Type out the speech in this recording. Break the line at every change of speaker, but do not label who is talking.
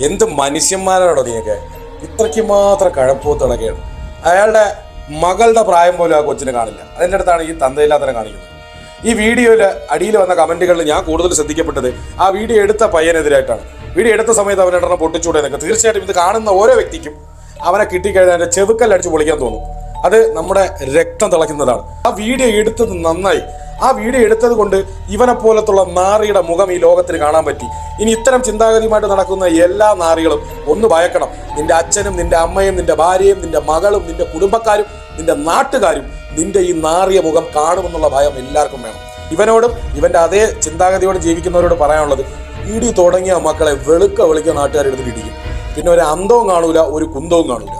എന്ത് മനുഷ്യന്മാരാണോ നീയൊക്കെ? ഇത്രയ്ക്ക് മാത്രം കഴപ്പൂത്തിളക്കുകയാണ്. അയാളുടെ മകളുടെ പ്രായം പോലും ആ കൊച്ചിനെ കാണില്ല. അതിൻ്റെ അടുത്താണ് ഈ തന്തയില്ലാത്തരം കാണിക്കുന്നത്. ഈ വീഡിയോയിൽ അടിയിൽ വന്ന കമന്റുകളിൽ ഞാൻ കൂടുതൽ ശ്രദ്ധിക്കപ്പെട്ടത് ആ വീഡിയോ എടുത്ത പയ്യനെതിരായിട്ടാണ്. വീഡിയോ എടുത്ത സമയത്ത് അവനെണ്ണം പൊട്ടിച്ചൂടെ എന്നൊക്കെ. തീർച്ചയായിട്ടും ഇത് കാണുന്ന ഓരോ വ്യക്തിക്കും അവനെ കിട്ടിക്കഴിഞ്ഞാൽ അതിൻ്റെ ചെവുക്കല്ലടിച്ച് പൊളിക്കാൻ തോന്നും. അത് നമ്മുടെ രക്തം തിളയ്ക്കുന്നതാണ്. ആ വീഡിയോ എടുത്തത് നന്നായി. ആ വീഡിയോ എടുത്തത് കൊണ്ട് ഇവനെ പോലത്തുള്ള നാറിയുടെ മുഖം ഈ ലോകത്തിന് കാണാൻ പറ്റി. ഇനി ഇത്തരം ചിന്താഗതിയുമായിട്ട് നടക്കുന്ന എല്ലാ നാറികളും ഒന്ന് ഭയക്കണം. നിന്റെ അച്ഛനും നിന്റെ അമ്മയും നിന്റെ ഭാര്യയും നിന്റെ മകളും നിന്റെ കുടുംബക്കാരും നിന്റെ നാട്ടുകാരും നിന്റെ ഈ നാറിയ മുഖം കാണുമെന്നുള്ള ഭയം എല്ലാവർക്കും വേണം. ഇവനോടും ഇവന്റെ അതേ ചിന്താഗതിയോട് ജീവിക്കുന്നവരോട് പറയാനുള്ളത്, ഇടി തുടങ്ങിയ മക്കളെ വെളുക്ക നാട്ടുകാരെടുത്ത് ഇടിക്കും. പിന്നെ ഒരു അന്തവും കാണൂല, ഒരു കുന്തവും കാണൂല.